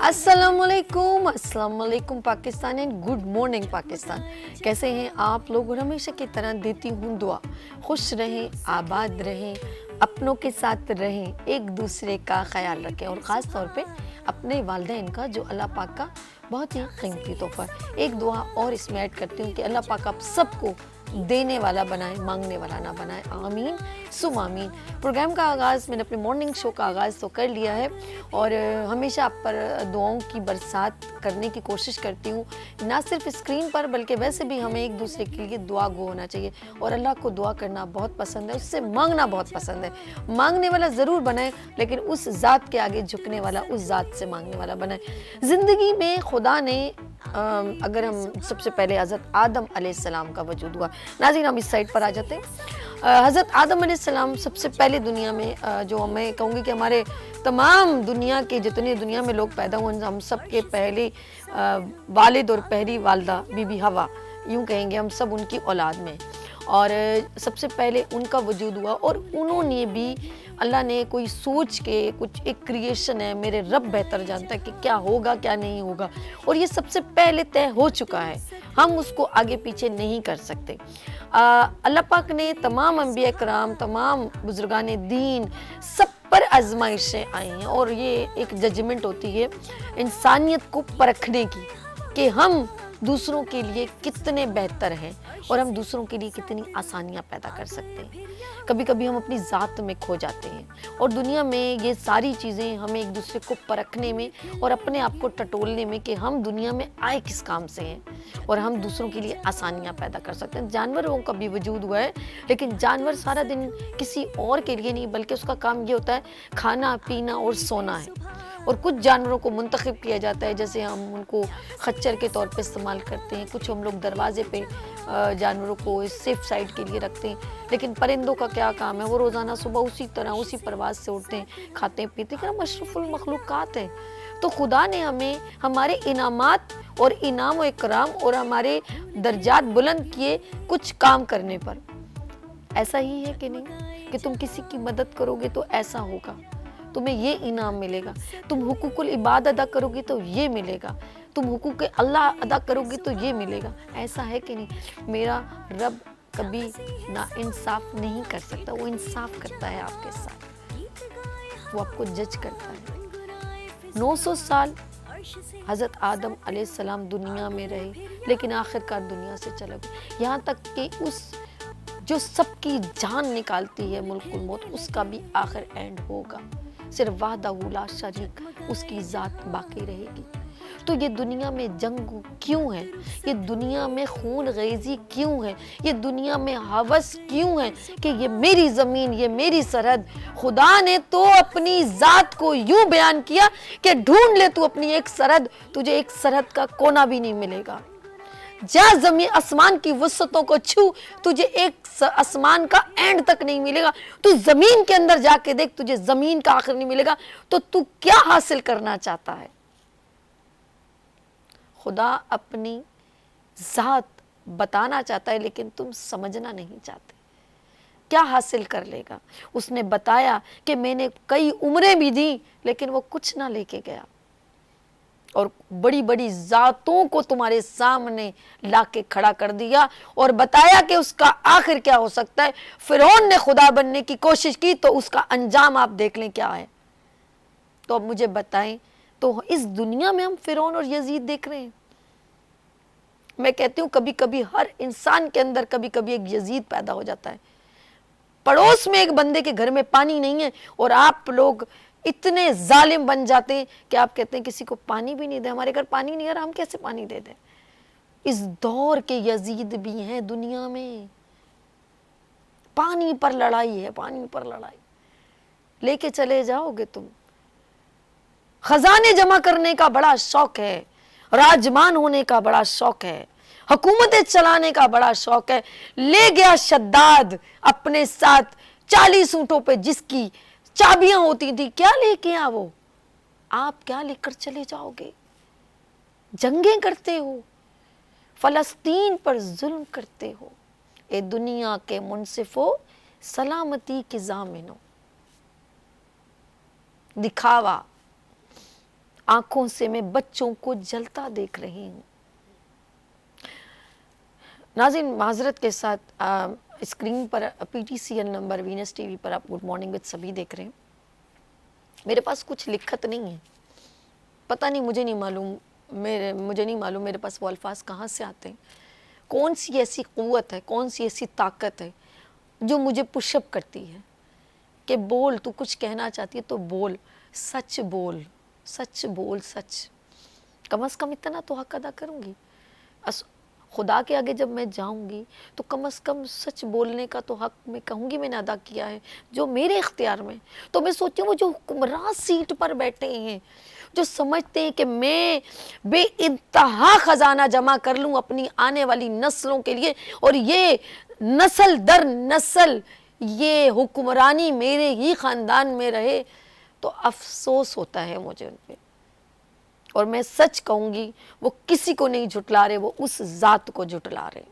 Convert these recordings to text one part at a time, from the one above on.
अस्सलाम वालेकुम Pakistan and good morning Pakistan. कैसे हैं आप लोग? और हमेशा की तरह देती हूँ दुआ, खुश रहें, आबाद रहें, अपनों के साथ रहें, एक दूसरे का ख्याल रखें और ख़ास तौर पे अपने वालिदैन का, जो अल्लाह पाक का बहुत ही कीमती तोहफ़ा। एक दुआ और इसमें ऐड करती हूँ कि अल्लाह पाक आप सबको देने वाला बनाए, मांगने वाला ना बनाए। आमीन सुम आमीन। प्रोग्राम का आगाज़, मैंने अपने मॉर्निंग शो का आगाज़ तो कर लिया है और हमेशा आप पर दुआओं की बरसात करने की कोशिश करती हूँ, ना सिर्फ स्क्रीन पर बल्कि वैसे भी हमें एक दूसरे के लिए दुआ गो होना चाहिए। और अल्लाह को दुआ करना बहुत पसंद है, उससे मांगना बहुत पसंद है। मांगने वाला ज़रूर बनाए, लेकिन उस ज़ात के आगे झुकने वाला, उस ज़ात से मांगने वाला बनाए। ज़िंदगी में खुदा ने अगर हम सबसे पहले हज़रत आदम अलैहिस्सलाम का वजूद हुआ। नाज़रीन, हम इस साइड पर आ जाते हैं। हज़रत आदम अलैहिस्सलाम सबसे पहले दुनिया में, जो मैं कहूँगी कि हमारे तमाम दुनिया के जितने दुनिया में लोग पैदा हुए, हम सब के पहले वालिद और पहली वालदा बीबी हवा, यूँ कहेंगे हम सब उनकी औलाद में, और सबसे पहले उनका वजूद हुआ। और उन्होंने भी, अल्लाह ने कोई सोच के, कुछ एक क्रिएशन है, मेरे रब बेहतर जानता है कि क्या होगा क्या नहीं होगा, और ये सबसे पहले तय हो चुका है, हम उसको आगे पीछे नहीं कर सकते। अल्लाह पाक ने तमाम अंबिया कराम, तमाम बुजुर्गान दीन, सब पर आजमाइशें आई हैं, और ये एक जजमेंट होती है इंसानियत को परखने की कि हम दूसरों के लिए कितने बेहतर हैं और हम दूसरों के लिए कितनी आसानियां पैदा कर सकते हैं। कभी कभी हम अपनी ज़ात में खो जाते हैं, और दुनिया में ये सारी चीज़ें हमें एक दूसरे को परखने में और अपने आप को टटोलने में कि हम दुनिया में आए किस काम से हैं और हम दूसरों के लिए आसानियां पैदा कर सकते हैं। जानवरों का भी वजूद हुआ है, लेकिन जानवर सारा दिन किसी और के लिए नहीं, बल्कि उसका काम ये होता है खाना पीना और सोना है। और कुछ जानवरों को मुंतखब किया जाता है, जैसे हम उनको खच्चर के तौर पे इस्तेमाल करते हैं, कुछ हम लोग दरवाजे पे जानवरों को सेफ साइड के लिए रखते हैं। लेकिन परिंदों का क्या काम है? वो रोज़ाना सुबह उसी तरह उसी परवाज़ से उठते हैं, खाते हैं पीते हैं, मशरफुल मखलूक़ात हैं। तो खुदा ने हमें हमारे इनामात और इनाम व इकराम और हमारे दर्जात बुलंद किए कुछ काम करने पर। ऐसा ही है कि नहीं कि तुम किसी की मदद करोगे तो ऐसा होगा, तुम्हें ये इनाम मिलेगा, तुम हुकूकुल इबाद अदा करोगे तो ये मिलेगा, तुम हुकूक अल्लाह अदा करोगे तो ये मिलेगा। ऐसा है कि नहीं? मेरा रब कभी ना इंसाफ नहीं कर सकता, वो इंसाफ करता है आपके साथ, वो आपको जज करता है। 900 साल हज़रत आदम अलैहिस्सलाम दुनिया में रहे, लेकिन आखिरकार दुनिया से चले गए। यहाँ तक कि उस जो सबकी जान निकालती है मुल्कुल मौत, उसका भी आखिर एंड होगा। सिर्फ वाहदहू ला शरीक, उसकी ज़ात बाकी रहेगी। तो ये दुनिया में जंग क्यों है? ये दुनिया में खून रेज़ी क्यों है? ये दुनिया में हवस क्यों है कि ये मेरी ज़मीन, ये मेरी सरहद? खुदा ने तो अपनी ज़ात को यूं बयान किया कि ढूंढ ले तू अपनी एक सरहद, तुझे एक सरहद का कोना भी नहीं मिलेगा। जा ज़मीन आसमान की वसतों को छू, तुझे एक आसमान का एंड तक नहीं मिलेगा। तू ज़मीन के अंदर जाके देख, तुझे ज़मीन का आखिर नहीं मिलेगा। तो तू क्या हासिल करना चाहता है? खुदा अपनी ज़ात बताना चाहता है, लेकिन तुम समझना नहीं चाहते। क्या हासिल कर लेगा? उसने बताया कि मैंने कई उम्रें भी दी, लेकिन वो कुछ ना लेके गया, और बड़ी बड़ी ज़ातों को तुम्हारे सामने लाके खड़ा कर दिया और बताया कि उसका आखिर क्या हो सकता है। फिरौन ने खुदा बनने की कोशिश की, तो उसका अंजाम आप देख लें क्या है। तो अब मुझे बताएं, तो इस दुनिया में हम फिरौन और यजीद देख रहे हैं। मैं कहती हूँ कभी कभी हर इंसान के अंदर कभी कभी एक यजीद पैदा हो जाता है। पड़ोस में एक बंदे के घर में पानी नहीं है और आप लोग इतने जालिम बन जाते हैं कि आप कहते हैं किसी को पानी भी नहीं दे, हमारे घर पानी नहीं आ रहा, हम कैसे पानी दे दें। इस दौर के यजीद भी हैं दुनिया में। पानी पर लड़ाई है, पानी पर लड़ाई। लेके चले जाओगे तुम। खजाने जमा करने का बड़ा शौक है, राजमान होने का बड़ा शौक है, हुकूमतें चलाने का बड़ा शौक है। ले गया शद्दाद अपने साथ 40 ऊंटों पे, जिसकी चाबियां होती थी। क्या लेके आ वो? आप क्या लेकर चले जाओगे? जंगें करते हो, फलस्तीन पर जुल्म करते हो। ए दुनिया के मुनसिफो, सलामती की जामिनो। दिखावा, आंखों से मैं बच्चों को जलता देख रही हूँ। नाज़रीन, माजरत के साथ स्क्रीन पर PTCL नंबर वीनस टीवी पर आप गुड मॉर्निंग विद सभी देख रहे हैं। मेरे पास कुछ लिखत नहीं है, पता नहीं, मुझे नहीं मालूम मेरे पास वो अल्फाज कहाँ से आते हैं। कौन सी ऐसी क़ुव्वत है, कौन सी ऐसी ताकत है जो मुझे पुशअप करती है कि बोल, तू कुछ कहना चाहती है तो बोल, सच बोल, सच बोल, सच। कम से कम इतना तो हक अदा करूँगी। खुदा के आगे जब मैं जाऊंगी तो कम से कम सच बोलने का तो हक मैं कहूँगी मैंने अदा किया है जो मेरे इख्तियार में। तो मैं सोचती हूँ वो जो हुक्मरान सीट पर बैठे हैं, जो समझते हैं कि मैं बेइंतहा ख़जाना जमा कर लूँ अपनी आने वाली नस्लों के लिए, और ये नस्ल दर नस्ल ये हुक्मरानी मेरे ही ख़ानदान में रहे, तो अफसोस होता है मुझे उन पर। और मैं सच कहूँगी, वो किसी को नहीं झुटला रहे, वो उस ज़ात को झुटला रहे,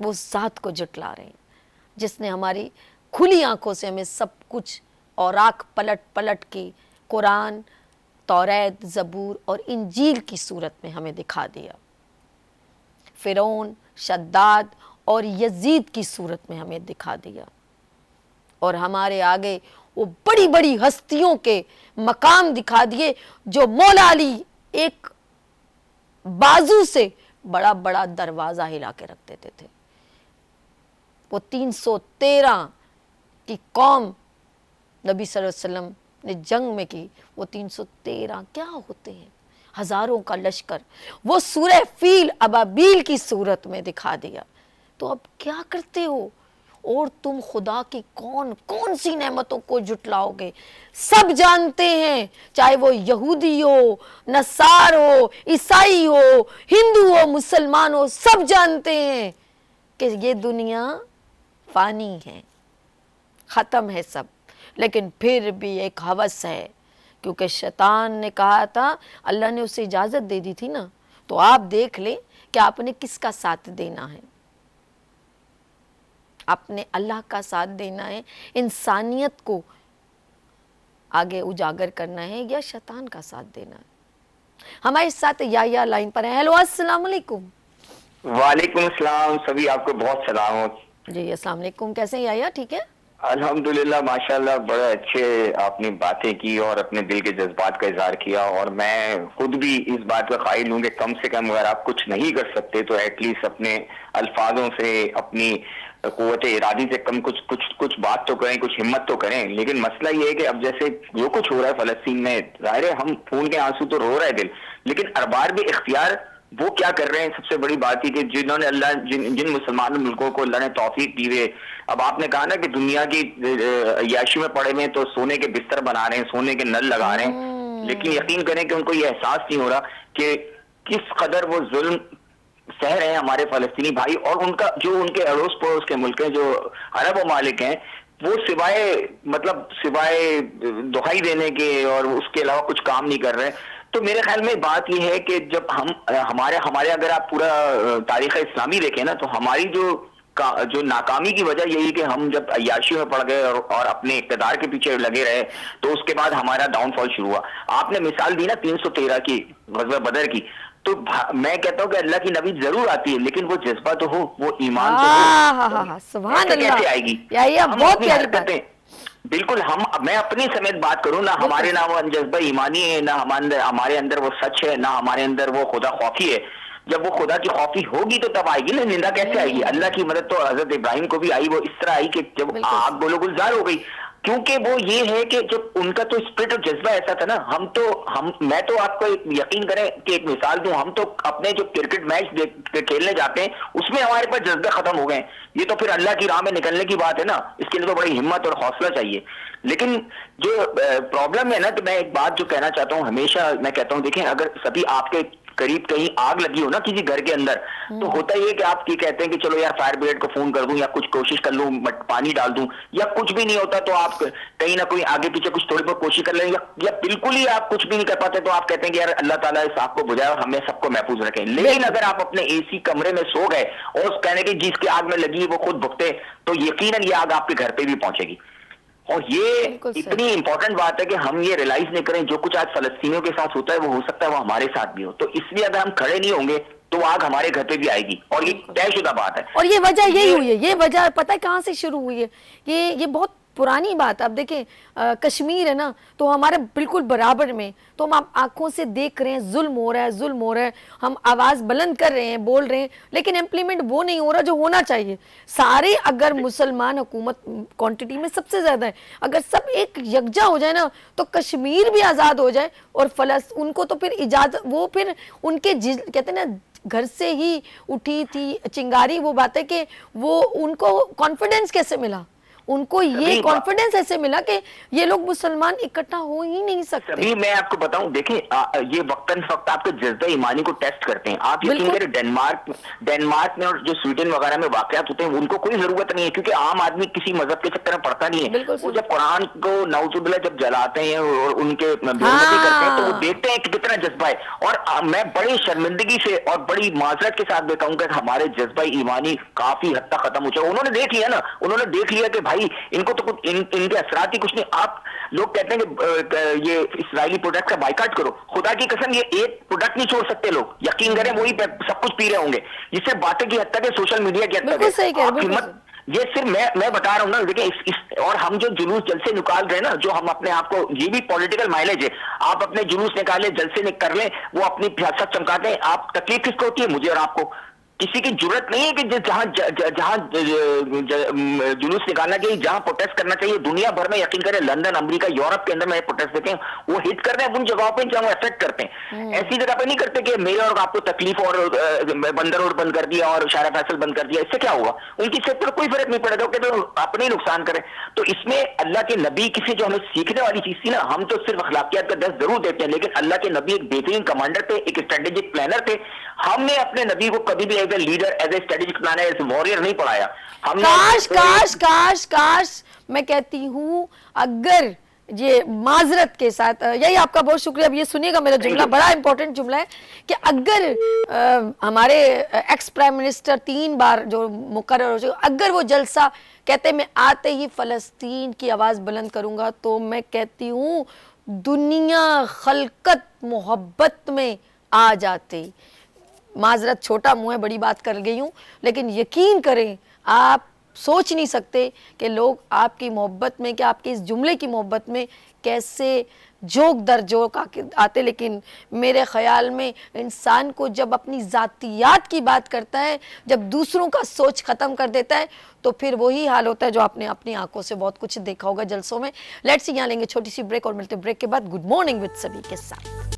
वो ज़ात को झुटला रहे जिसने हमारी खुली आंखों से हमें सब कुछ और आँख पलट पलट के कुरान, तौरात, ज़बूर और इंजील की सूरत में हमें दिखा दिया। फ़िरौन, शद्दाद और यजीद की सूरत में हमें दिखा दिया, और हमारे आगे वो बड़ी बड़ी हस्तियों के मकाम दिखा दिए जो मौला अली एक बाजू से बड़ा बड़ा दरवाज़ा हिला के रख देते थे। वो 313 की कौम नबी सल्लल्लाहु अलैहि वसल्लम ने जंग में की, वो 313 क्या होते हैं, हज़ारों का लश्कर, वो सूरह फील अबाबील की सूरत में दिखा दिया। तो अब क्या करते हो, और तुम खुदा की कौन कौन सी नेमतों को जुटलाओगे। सब जानते हैं, चाहे वो यहूदी हो, नसार हो, ईसाई हो, हिंदू हो, मुसलमान हो, सब जानते हैं कि ये दुनिया फ़ानी है, ख़त्म है सब। लेकिन फिर भी एक हवस है, क्योंकि शैतान ने कहा था, अल्लाह ने उसे इजाज़त दे दी थी ना, तो आप देख लें कि आपने किसका साथ देना है। आपने अल्लाह का साथ देना है, इंसानियत को आगे उजागर करना है, या शैतान का साथ देना है। हमारे साथ या लाइन पर है। हेलो, अस्सलाम वालेकुम। वालेकुम अस्सलाम, सभी आपको बहुत सलाम हो जी। अस्सलाम वालेकुम, कैसे हैं या? ठीक है, अल्हम्दुलिल्लाह, माशाल्लाह, बड़े अच्छे आपने बातें की और अपने दिल के जज्बात का इजहार किया। और मैं खुद भी इस बात का कायल हूँ कि कम से कम अगर आप कुछ नहीं कर सकते तो एटलीस्ट अपने अल्फाजों से, अपनी कुव्वत इरादी से कम कुछ बात तो करें, कुछ हिम्मत तो करें। लेकिन मसला ये है कि अब जैसे जो कुछ हो रहा है फ़लस्तीन में, ज़ाहिर है हम खून के आंसू तो रो रहा है दिल, लेकिन अरबाब इख्तियार वो क्या कर रहे हैं। सबसे बड़ी बात है कि जिन्होंने अल्लाह जिन मुसलमान मुल्कों को अल्लाह ने तौफीक दी है। अब आपने कहा ना कि दुनिया की याशी में पड़े हुए तो सोने के बिस्तर बना रहे हैं, सोने के नल लगा रहे हैं, लेकिन यकीन करें कि उनको ये एहसास नहीं हो रहा कि किस कदर वो जुल्म सह रहे हैं हमारे फ़लस्तीनी भाई। और उनका जो उनके अड़ोस पड़ोस के मुल्क हैं, जो अरब ममालिक हैं, वो सिवाय दुहाई देने के और उसके अलावा कुछ काम नहीं कर रहे। तो मेरे ख्याल में बात यह है कि जब हमारे अगर आप पूरा तारीख़ इस्लामी देखें ना, तो हमारी जो नाकामी की वजह यही कि हम जब अय्याशी में पड़ गए और अपने इक़्तिदार के पीछे लगे रहे, तो उसके बाद हमारा डाउनफॉल शुरू हुआ। आपने मिसाल दी ना 313 की, ग़ज़वा बदर की, तो मैं कहता हूँ कि अल्लाह की नबी जरूर आती है, लेकिन वो जज्बा तो हो, वो ईमान तो हो। सुभान अल्लाह, कैसे आएगी? बहुत प्यारी बात। बिल्कुल, मैं अपने समेत बात करूं ना, हमारे ना वो जज्बा ईमानी है, ना हमारे अंदर वो सच है, ना हमारे अंदर वो खुदा खौफी है। जब वो खुदा की खौफी होगी तो तब आएगी ना, निंदा कैसे आएगी? अल्लाह की मदद तो हजरत इब्राहिम को भी आई, वो इस तरह आई कि जब आग बोलो गुलजार हो गई। क्योंकि वो ये है कि जब उनका तो स्पिरिट और जज्बा ऐसा था ना, मैं तो आपको यकीन करें कि एक मिसाल दूं, हम तो अपने जो क्रिकेट मैच खेलने जाते हैं उसमें हमारे पास जज्बे खत्म हो गए। ये तो फिर अल्लाह की राह में निकलने की बात है ना, इसके लिए तो बड़ी हिम्मत और हौसला चाहिए। लेकिन जो प्रॉब्लम है ना, तो मैं एक बात जो कहना चाहता हूँ, हमेशा मैं कहता हूँ, देखें, अगर सभी आपके करीब कहीं आग लगी हो ना किसी घर के अंदर, तो होता ही है कि आप ये कहते हैं कि चलो यार फायर ब्रिगेड को फोन कर दूं, या कुछ कोशिश कर लूं, पानी डाल दूं, या कुछ भी नहीं होता तो आप कहीं ना कोई आगे पीछे कुछ थोड़ी बहुत कोशिश कर लें, या बिल्कुल ही आप कुछ भी नहीं कर पाते तो आप कहते हैं कि यार अल्लाह ताला इस आग को बुझाए और हमें सबको महफूज रखें। लेकिन अगर आप अपने एसी कमरे में सो गए और उस कहने की जिसकी आग में लगी वो खुद भुगते, तो यकीनन ये आग आपके घर पे भी पहुंचेगी। اور یہ بالکل صحیح. اتنی امپورٹنٹ بات ہے کہ ہم یہ ریلائز نہیں کریں جو کچھ آج فلسطینیوں کے ساتھ ہوتا ہے وہ ہو سکتا ہے وہ ہمارے ساتھ بھی ہو. تو اس لیے اگر ہم کھڑے نہیں ہوں گے تو آگ ہمارے گھر پہ بھی آئے گی اور یہ بالکل. طے شدہ بات ہے. اور یہ وجہ یہی ہوئی ہے, یہ وجہ پتہ ہے کہاں سے شروع ہوئی ہے, یہ بہت پرانی بات ہے. اب دیکھیں کشمیر ہے نا, تو ہمارے بالکل برابر میں, تو ہم آنکھوں سے دیکھ رہے ہیں ظلم ہو رہا ہے, ظلم ہو رہا ہے, ہم آواز بلند کر رہے ہیں, بول رہے ہیں, لیکن امپلیمنٹ وہ نہیں ہو رہا جو ہونا چاہیے. سارے اگر مسلمان حکومت کوانٹٹی میں سب سے زیادہ ہے, اگر سب ایک یکجا ہو جائے نا تو کشمیر بھی آزاد ہو جائے, اور ان کو تو پھر اجازت, وہ پھر ان کے کہتے ہیں نا گھر سے ہی اٹھی تھی چنگاری, وہ بات ہے کہ وہ ان کو کانفیڈنس کیسے ملا, ان کو یہ کانفیڈنس ایسے ملا کہ یہ لوگ مسلمان اکٹھا ہو ہی نہیں سکتے. ابھی میں آپ کو بتاؤں, دیکھیں یہ وقتاً فوقت آپ کے جذبہ ایمانی کو ٹیسٹ کرتے ہیں. آپ یقین بالکل. کریں ڈینمارک میں اور جو سویڈن وغیرہ میں واقعات ہوتے ہیں ان کو کوئی ضرورت نہیں ہے, کیونکہ عام آدمی کسی مذہب کے چکر میں پڑتا نہیں ہے. بالکل وہ صحیح. جب قرآن کو نعوذ باللہ جب جلاتے ہیں اور ان کے بےحرمتی کرتے ہیں تو وہ ہاں دیکھتے ہیں کہ کتنا جذبہ ہے. اور میں بڑی شرمندگی سے اور بڑی معذرت کے ساتھ بتاؤں کہ ہمارے جذبہ ایمانی کافی حد تک ختم ہو چکا. انہوں نے دیکھ لیا نا, انہوں نے دیکھ لیا کہ بھائی ان کو تو ان کے اثرات ہی کچھ نہیں. آپ لوگ کہتے ہیں کہ یہ اسرائیلی پروڈکٹ کا بائیکاٹ کرو, خدا کی قسم یہ ایک پروڈکٹ نہیں چھوڑ سکتے لوگ, یقین کریں وہی سب کچھ پی رہے ہوں گے. یہ صرف باتیں کی حد تک ہے, سوشل میڈیا کی حد تک بالکل صحیح کہہ ہے. رہے, آپ بالکل ہمت, صحیح. یہ صرف میں بتا رہا ہوں نا. دیکھیں اور ہم جو جلوس جلسے نکال رہے ہیں نا, جو ہم اپنے آپ کو, یہ بھی پولیٹیکل مائلیج ہے. آپ اپنے جلوس نکالیں, جلسے کر لیں, وہ اپنی سیاست چمکاتے ہیں. آپ تکلیف کس کو ہوتی ہے؟ مجھے اور آپ کو. کسی کی جرت نہیں ہے کہ جہاں جلوس نکالنا چاہیے, جہاں پروٹیسٹ کرنا چاہیے دنیا بھر میں, یقین کریں لندن, امریکہ, یورپ کے اندر میں پروٹیسٹ دیتے ہیں, وہ ہٹ کرتے ہیں ان جگہوں پہ جہاں وہ افیکٹ کرتے ہیں. ایسی جگہ پہ نہیں کرتے کہ میرے اور آپ کو تکلیف, اور بندر روڈ بند کر دیا اور شارع فیصل بند کر دیا, اس سے کیا ہوگا؟ ان کی صحت پر کوئی فرق نہیں پڑے گا, کہ اپنے ہی نقصان کریں. تو اس میں اللہ کے نبی کی سے جو ہمیں سیکھنے والی چیز تھی نا, ہم تو صرف اخلاقیات کا درس ضرور دیتے ہیں, لیکن اللہ کے نبی ایک بہترین کمانڈر تھے, ایک اسٹریٹجک پلانر تھے. ہم نے اپنے نبی کو کبھی بھی as a leader, as a strategic planner, as a warrior نہیں پڑھایا. ہم کاش میں کہتی ہوں, اگر یہ معذرت کے ساتھ, یہی آپ کا بہت شکریہ. اب یہ سنیے گا میرا جملہ, بڑا امپورٹنٹ جملہ ہے, کہ اگر ہمارے ایکس پرائم منسٹر 3 بار جو مقرر ہو چکے, اگر وہ جلسہ کہتے میں آتے ہی فلسطین کی آواز بلند کروں گا, تو میں کہتی ہوں دنیا خلقت محبت میں آ جاتے. معذرت, چھوٹا منہ ہے, بڑی بات کر گئی ہوں, لیکن یقین کریں آپ سوچ نہیں سکتے کہ لوگ آپ کی محبت میں, کہ آپ کے اس جملے کی محبت میں کیسے جوک در جوک آتے. لیکن میرے خیال میں انسان کو جب اپنی ذاتیات کی بات کرتا ہے, جب دوسروں کا سوچ ختم کر دیتا ہے, تو پھر وہی حال ہوتا ہے جو آپ نے اپنی آنکھوں سے بہت کچھ دیکھا ہوگا جلسوں میں. لیٹس یہاں لیں گے چھوٹی سی بریک, اور ملتے بریک کے بعد گڈ مارننگ وتھ سبھی کے ساتھ.